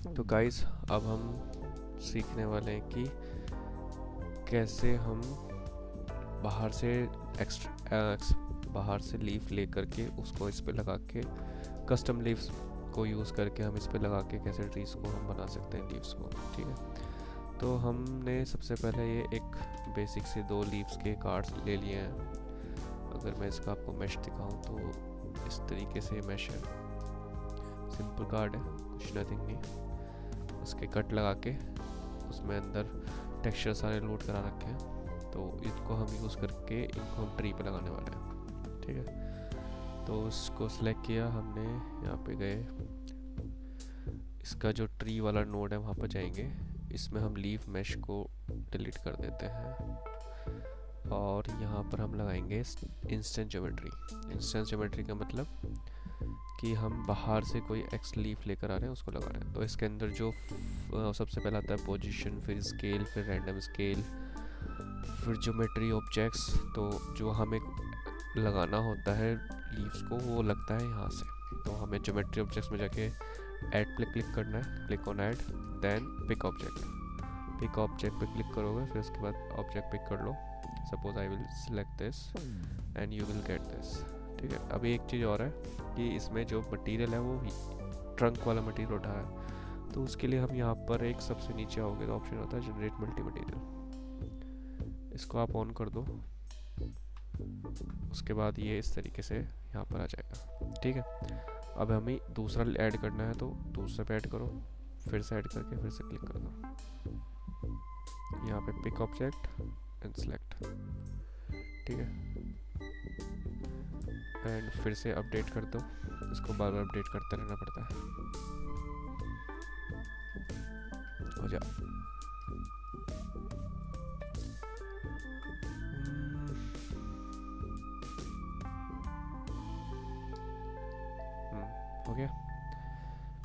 तो गाइस अब हम सीखने वाले हैं कि कैसे हम बाहर से बाहर से लीफ ले करके उसको इस पे लगा के कस्टम लीव्स को यूज़ करके हम इस पे लगा के कैसे ट्रीज़ को हम बना सकते हैं लीव्स को। ठीक है, तो हमने सबसे पहले ये एक बेसिक से 2 लीव्स के कार्ड्स ले लिए हैं। अगर मैं इसका आपको मैश दिखाऊं तो इस तरीके से मैश है, सिंपल कार्ड है, कुछ नथिंग नहीं। उसके कट लगा के उसमें अंदर टेक्सचर सारे लोड करा रखे हैं, तो इनको हम यूज़ करके इनको हम ट्री पे लगाने वाले हैं। ठीक है, तो उसको सिलेक्ट किया हमने, यहाँ पे गए, इसका जो ट्री वाला नोड है वहाँ पर जाएंगे, इसमें हम लीफ मैश को डिलीट कर देते हैं और यहाँ पर हम लगाएंगे इंस्टेंट ज्योमेट्री। इंस्टेंट ज्योमेट्री का मतलब कि हम बाहर से कोई एक्स लीफ लेकर आ रहे हैं उसको लगा रहे हैं। तो इसके अंदर जो सबसे पहला आता है पोजीशन, फिर स्केल, फिर रैंडम स्केल, फिर ज्योमेट्री ऑब्जेक्ट्स। तो जो हमें लगाना होता है लीव्स को वो लगता है यहाँ से। तो हमें ज्योमेट्री ऑब्जेक्ट्स में जाके ऐड पे क्लिक करना है, click on add, then pick object. Pick object पे क्लिक करोगे, फिर उसके बाद ऑब्जेक्ट पिक कर लो। Suppose I will select this and you will get this. ठीक है, अभी एक चीज़ और है कि इसमें जो मटेरियल है वो ट्रंक वाला मटेरियल उठा है, तो उसके लिए हम यहाँ पर एक सबसे नीचे आओगे तो ऑप्शन होता है जनरेट मल्टी मटेरियल, इसको आप ऑन कर दो। उसके बाद ये इस तरीके से यहाँ पर आ जाएगा। ठीक है, अब हमें दूसरा ऐड करना है, तो दूसरे पे ऐड करो, फिर से ऐड करके फिर से क्लिक कर दो, यहाँ पे पिक ऑब्जेक्ट एंड सेलेक्ट। ठीक है, एंड फिर से अपडेट कर दो, इसको बार बार अपडेट करते रहना पड़ता है। हो जा, हो गया।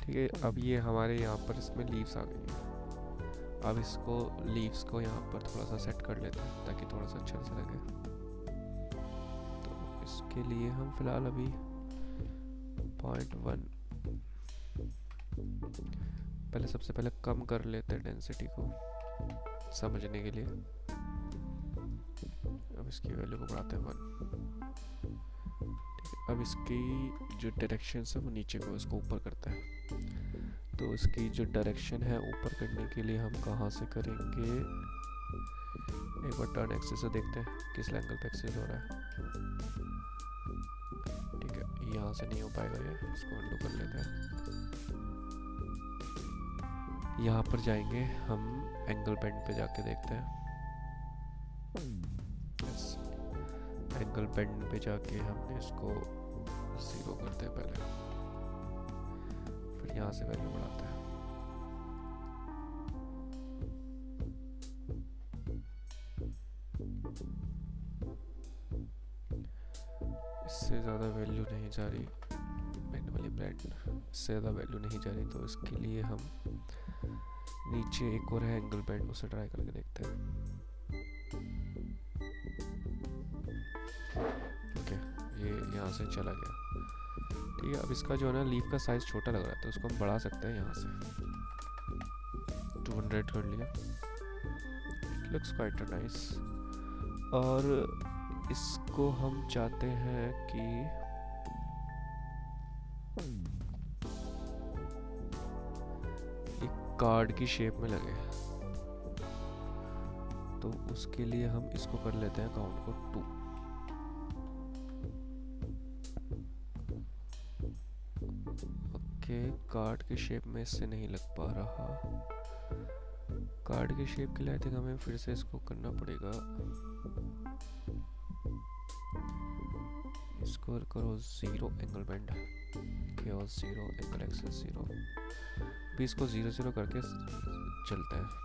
ठीक है, अब ये हमारे यहाँ पर इसमें लीव्स आ गई हैं। अब इसको लीव्स को यहाँ पर थोड़ा सा सेट कर लेते हैं ताकि थोड़ा सा अच्छा सा लगे। तो इसके लिए हम फिलहाल अभी 0.1 पहले सबसे पहले कम कर लेते हैं डेंसिटी को समझने के लिए। अब इसकी वैल्यू को बढ़ाते हैं 1। अब इसकी जो डायरेक्शन है वो नीचे को इसको ऊपर करता है, तो इसकी जो डायरेक्शन है ऊपर करने के लिए हम कहाँ से करेंगे, एक बार टर्न एक्सिस से देखते हैं किस एंगल पे एक्सिस हो रहा है। ठीक है, यहाँ से नहीं हो पाएगा ये, इसको अंडू कर लेते हैं। यहाँ पर जाएंगे हम, एंगल बेंड पे जाके देखते हैं। एंगल बेंड पे जाके हमने इसको 0 करते हैं पहले, फिर यहाँ से वैल्यू बढ़ाते हैं। इससे ज़्यादा वैल्यू नहीं जा रही, मैनुअली ब्लेंड इससे ज़्यादा वैल्यू नहीं जा रही, तो इसके लिए हम नीचे एक और है एंगल बेंड, उसे ट्राई करके देखते हैं। ये यहाँ से चला गया। ठीक है, अब इसका जो है ना लीफ का साइज़ छोटा लग रहा है, तो उसको हम बढ़ा सकते हैं। यहाँ से 200 कर लिया, लुक्स क्वाइट नाइस। और इसको हम चाहते हैं कि एक कार्ड की शेप में लगे, तो उसके लिए हम इसको कर लेते हैं काउंट को 2। कार्ड के शेप में इससे नहीं लग पा रहा। कार्ड के शेप के लिए आई थिंक हमें फिर से इसको करना पड़ेगा, इसको करो 0 angle bend, chaos 0 angle axis 0। भी इसको 0 0 करके चलता है।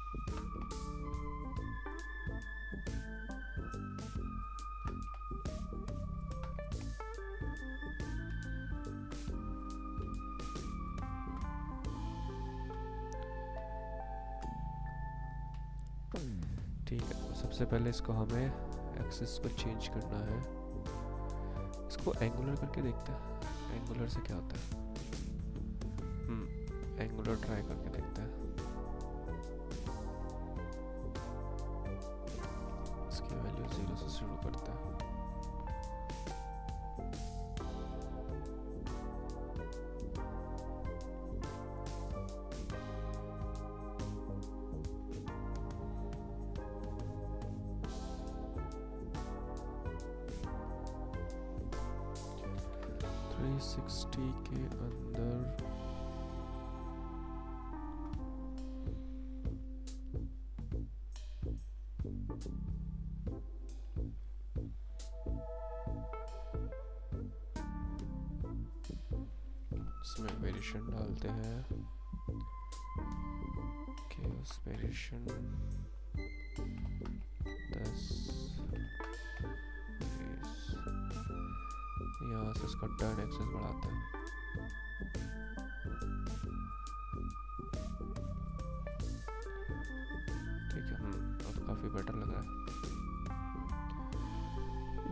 ठीक है, सबसे पहले इसको हमें एक्सिस को चेंज करना है, इसको एंगुलर करके देखते हैं एंगुलर से क्या होता है। रेक्टेंगुलर ट्राई करके देखते हैं। इसकी वैल्यू 0 से शुरू करते हैं। के अंदर इसमें वेरिएशन डालते हैं। केओस वेरिएशन 10, यहाँ से इसका टर्न एक्सेस बढ़ाते हैं। ठीक है, अब काफ़ी बेटर लग रहा है।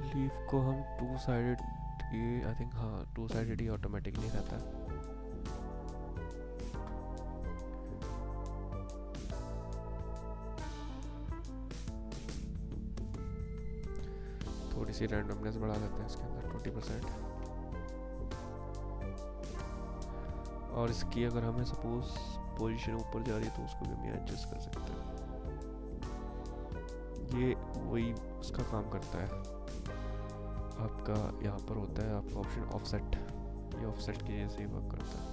लीफ को हम टू साइडेड, ये आई थिंक हाँ टू साइडेड ही ऑटोमेटिकली रहता है। थोड़ी सी रैंडमनेस बढ़ा देते हैं इसके अंदर 20%। और इसकी अगर हमें सपोज पोजीशन ऊपर जा रही है तो उसको भी हम एडजस्ट कर सकते हैं। ये वही उसका काम करता है। आपका यहाँ पर होता है आपका ऑप्शन ऑफसेट, ये ऑफसेट की जैसे ही वर्क करता है।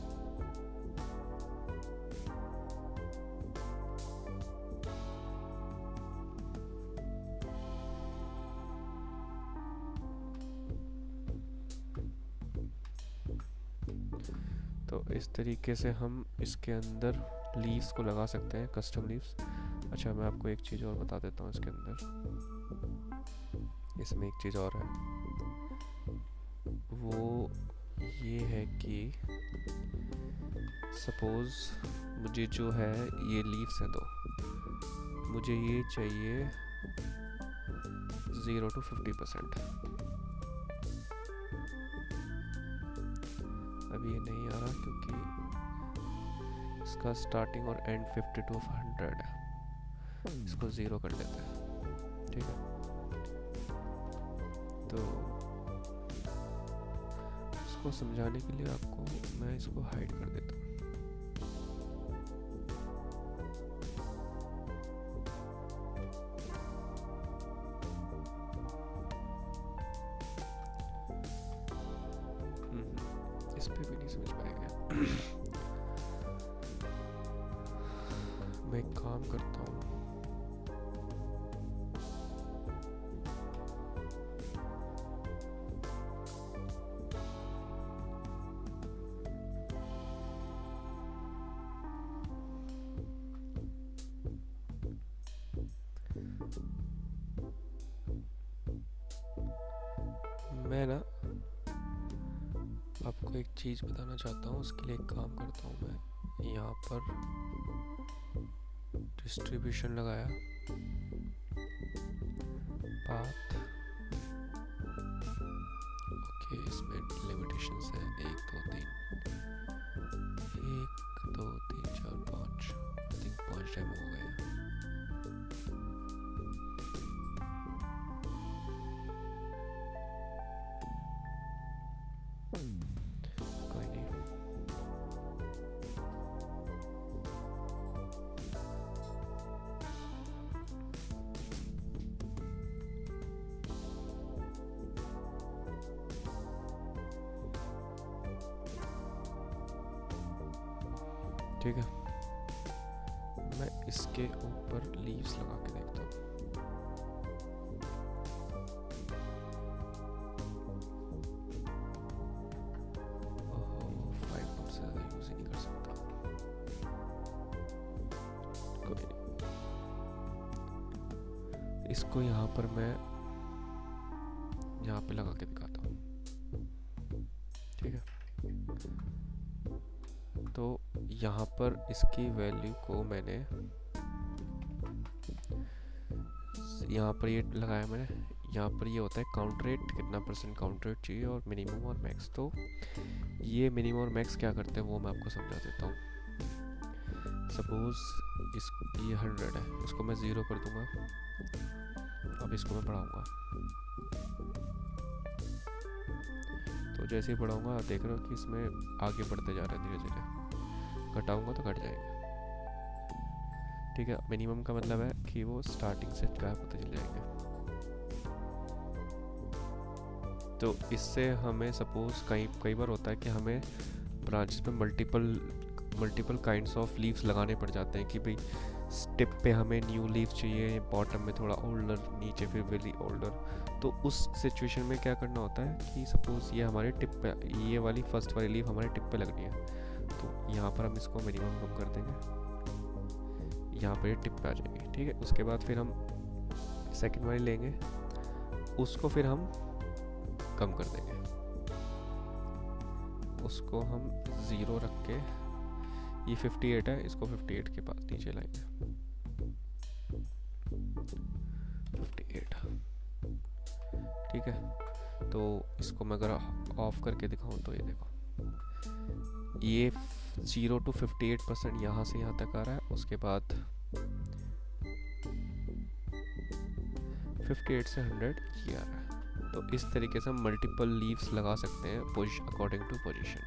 तो इस तरीके से हम इसके अंदर लीव्स को लगा सकते हैं, कस्टम लीव्स। अच्छा, मैं आपको एक चीज़ और बता देता हूँ इसके अंदर। इसमें एक चीज़ और है, वो ये है कि सपोज़ मुझे जो है ये लीव्स हैं, तो मुझे ये चाहिए 0 to 50%। अभी ये नहीं आ रहा क्योंकि इसका स्टार्टिंग और एंड 50 to 100 है। इसको 0 कर लेते हैं, ठीक है। तो इसको समझाने के लिए आपको मैं इसको हाइड कर देता हूँ। इस पे भी नहीं समझ पाएंगे। मैं एक काम करता हूँ, मैं ना आपको एक चीज़ बताना चाहता हूँ। उसके लिए एक काम करता हूँ, मैं यहाँ पर डिस्ट्रीब्यूशन लगाया, पाथ, ओके। इसमें लिमिटेशंस है 1 2 3 1 2 3 4 5, आई थिंक 5 टाइम हो गए। कोई नहीं, ठीक है। मैं इसके ऊपर लीव्स लगा के देखता हूँ। ओह, 5 नोट से ज़्यादा यूज़ ही नहीं कर सकता। कोई नहीं, इसको यहाँ पर मैं यहाँ पे लगा के दिखाता हूँ, ठीक है। तो यहाँ पर इसकी वैल्यू को मैंने यहाँ पर ये लगाया मैंने। यहाँ पर ये होता है काउंट रेट, कितना % काउंट रेट चाहिए, और मिनिमम और मैक्स। तो ये मिनिमम और मैक्स क्या करते हैं वो मैं आपको समझा देता हूँ। सपोज़ इस ये 100 है, इसको मैं 0 कर दूंगा। अब इसको मैं बढ़ाऊंगा, तो जैसे ही बढ़ाऊंगा देख रहे हो कि इसमें आगे बढ़ते जा रहे हैं धीरे धीरे। घटाऊंगा तो घट जाएंगे। ठीक है, मिनिमम का मतलब है कि वो स्टार्टिंग से गायब होते चले जाएंगे। तो इससे हमें सपोज कई बार होता है कि हमें ब्रांचेस में मल्टीपल काइंड्स ऑफ लीव्स लगाने पड़ जाते हैं कि भाई स्टेप पे हमें न्यू लीफ चाहिए, बॉटम में थोड़ा ओल्डर, नीचे फिर वेरी ओल्डर। तो उस सिचुएशन में क्या करना होता है कि सपोज ये हमारे टिप पे, ये वाली फर्स्ट वाली लीफ हमारे टिप पे लगनी है, तो यहाँ पर हम इसको मिनिमम कम कर देंगे, यहाँ पर ये टिप पे आ जाएगी। ठीक है, उसके बाद फिर हम सेकेंड वाली लेंगे, उसको फिर हम कम कर देंगे, उसको हम 0 रख के, ये 58 है, इसको 58 के पास नीचे लाएंगे। 58। ठीक है, तो इसको मैं अगर ऑफ करके दिखाऊं तो ये देखो, ये 0 to 58% यहाँ से यहाँ तक आ रहा है, उसके बाद 58 से 100 ये आ रहा है। तो इस तरीके से हम मल्टीपल लीव्स लगा सकते हैं अकॉर्डिंग टू पोजीशन।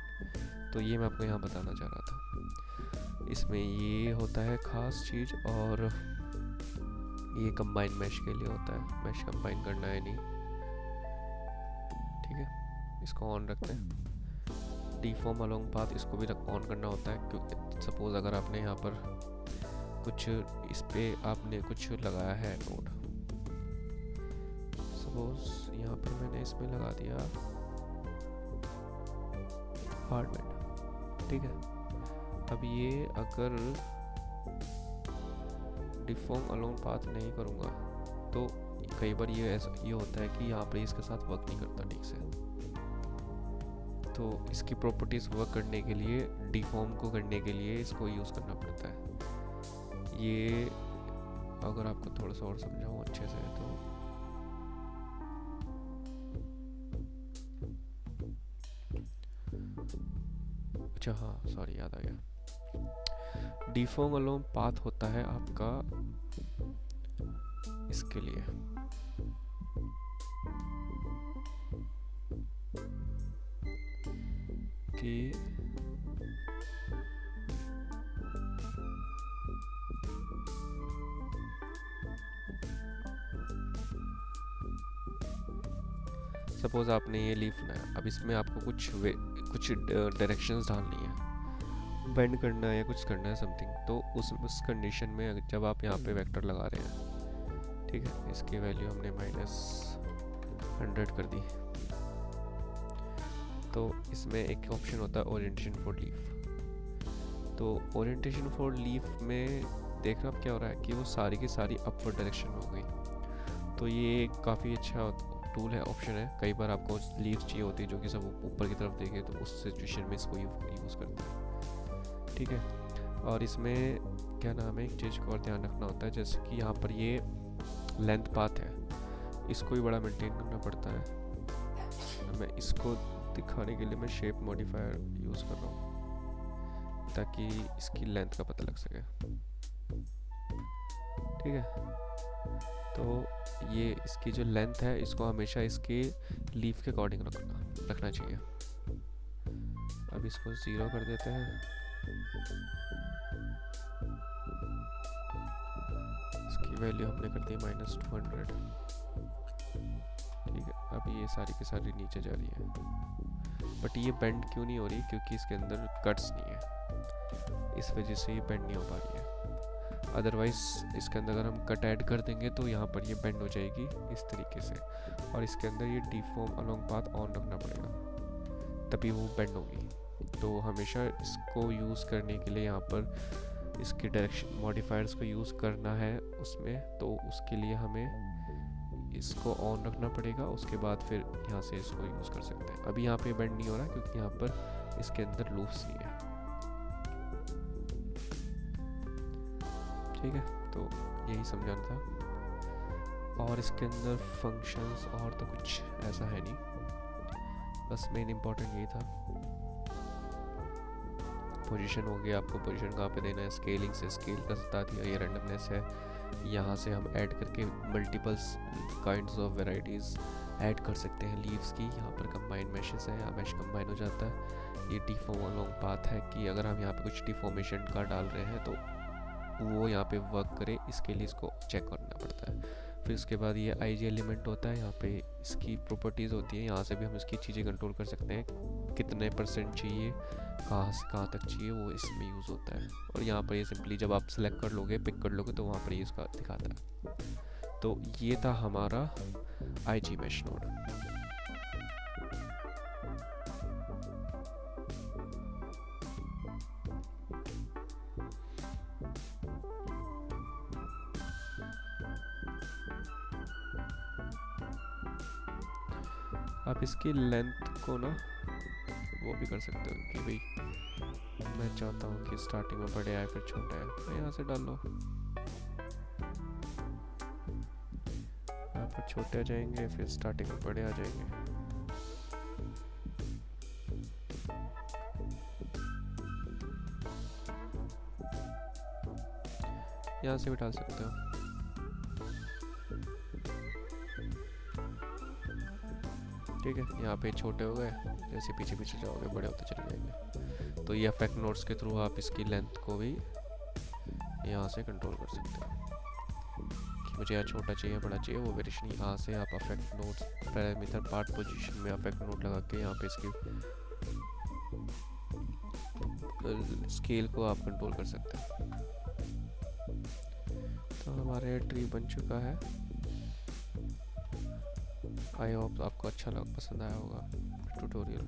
तो ये मैं आपको यहाँ बताना चाह रहा था। इसमें ये होता है खास चीज़, और ये कंबाइन मैश के लिए होता है, मैश कंबाइन करना है नहीं। ठीक है, इसको ऑन रखते हैं। डिफॉर्म अलोंग पाथ, इसको भी ऑन करना होता है, क्योंकि सपोज अगर आपने यहाँ पर कुछ इस पे आपने कुछ लगाया है नोड, सपोज यहाँ पर मैंने इसमें लगा दिया हार्डवेयर। ठीक है, अब ये अगर डिफॉर्म अलोंग पाथ नहीं करूँगा तो कई बार ये होता है कि यहाँ पर इसके साथ वर्क नहीं करता ठीक से। तो इसकी प्रॉपर्टीज़ वर्क करने के लिए, डिफॉर्म को करने के लिए इसको यूज़ करना पड़ता है। ये अगर आपको थोड़ा सा और समझाऊँ अच्छे से तो अच्छा हाँ सॉरी याद आ गया, डिफॉर्म अलोंग पाथ होता है आपका इसके लिए कि सपोज आपने ये लीफ बनाया, अब इसमें आपको कुछ डायरेक्शंस डालनी है, बेंड करना है या कुछ करना है समथिंग, तो उस कंडीशन में जब आप यहाँ पे वेक्टर लगा रहे हैं, ठीक है, इसकी वैल्यू हमने -100 कर दी, तो इसमें एक ऑप्शन होता है ओरिएंटेशन फॉर लीफ। तो ओरिएंटेशन फॉर लीफ में देख रहे हो आप क्या हो रहा है कि वो सारी की सारी अपवर्ड डायरेक्शन में हो गई। तो ये काफ़ी अच्छा टूल है, ऑप्शन है। कई बार आपको लीव्स चाहिए होती है जो कि सब ऊपर की तरफ देखे, तो उस सिचुएशन में इसको यूज़ करते हैं। ठीक है, और इसमें क्या नाम है, एक चीज़ को और ध्यान रखना होता है, जैसे कि यहाँ पर ये लेंथ पाथ है, इसको भी बड़ा मेंटेन करना पड़ता है। मैं इसको दिखाने के लिए मैं शेप मॉडिफायर यूज़ कर रहा हूँ ताकि इसकी लेंथ का पता लग सके। ठीक है, तो ये इसकी जो लेंथ है इसको हमेशा इसके लीफ के अकॉर्डिंग रखना चाहिए। अब इसको 0 कर देते हैं, इसकी वैल्यू हमने कर दी -200। ठीक है, अब ये सारी की सारी नीचे जा रही है, बट ये बेंड क्यों नहीं हो रही, क्योंकि इसके अंदर कट्स नहीं है, इस वजह से ये बेंड नहीं हो पा रही है। अदरवाइज इसके अंदर अगर हम कट ऐड कर देंगे तो यहाँ पर ये बेंड हो जाएगी इस तरीके से, और इसके अंदर ये डिफॉर्म अलोंग पाथ ऑन रखना पड़ेगा तभी वो बेंड होगी। तो हमेशा इसको यूज़ करने के लिए यहाँ पर इसके डायरेक्शन मॉडिफायर्स को यूज़ करना है उसमें, तो उसके लिए हमें इसको ऑन रखना पड़ेगा, उसके बाद फिर यहाँ से इसको यूज़ कर सकते हैं। अभी यहाँ पे बेंड नहीं हो रहा क्योंकि यहाँ पर इसके अंदर लूप्स नहीं है। ठीक है, तो यही समझाना था, और इसके अंदर फंक्शंस और तो कुछ ऐसा है नहीं, बस मेन इम्पोर्टेंट यही था। पोजीशन हो गया, आपको पोजीशन कहाँ पे देना है, स्केलिंग से स्केल का बता दिया, ये रैंडमनेस है। यहाँ से हम ऐड करके multiples kinds of varieties add कर सकते हैं लीव्स की। यहाँ पर कंबाइन मैशेस है, यहाँ मैश कंबाइन हो जाता है। ये डिफॉर्म अलॉन्ग पाथ है कि अगर हम यहाँ पे कुछ डिफॉर्मेशन का डाल रहे हैं तो वो यहाँ पे वर्क करे, इसके लिए इसको चेक करना पड़ता है। फिर उसके बाद ये IG एलिमेंट होता है, यहाँ पे इसकी प्रॉपर्टीज़ होती है, यहाँ से भी हम इसकी चीज़ें कंट्रोल कर सकते हैं, कितने % चाहिए, कहाँ से कहाँ तक चाहिए, वो इसमें यूज़ होता है। और यहाँ पर ये सिंपली जब आप सेलेक्ट कर लोगे, पिक कर लोगे, तो वहाँ पर ये इसका दिखाता है। तो ये था हमारा IG मैश नोड। आप इसकी लेंथ को ना वो भी कर सकते हो कि भाई मैं चाहता हूँ कि स्टार्टिंग में बड़े आए फिर छोटे आए, तो यहाँ से डाल लो, यहाँ पर छोटे आ जाएंगे, फिर स्टार्टिंग में बड़े आ जाएंगे। यहाँ से भी डाल सकते हो। ठीक है, यहाँ पे छोटे हो गए, जैसे पीछे पीछे जाओगे बड़े होते चले जाएंगे। तो ये अफेक्ट नोड्स के थ्रू आप इसकी लेंथ को भी यहाँ से कंट्रोल कर सकते हो कि मुझे यहाँ छोटा चाहिए बड़ा चाहिए, वो वेरिएशन यहाँ से आप affect nodes parameter part position में अफेक्ट नोड लगा के यहाँ पे इसकी स्केल को आप कंट्रोल कर सकते हो। तो हमारे ट्री बन चुका है। आई होप आपको अच्छा पसंद आया होगा ट्यूटोरियल।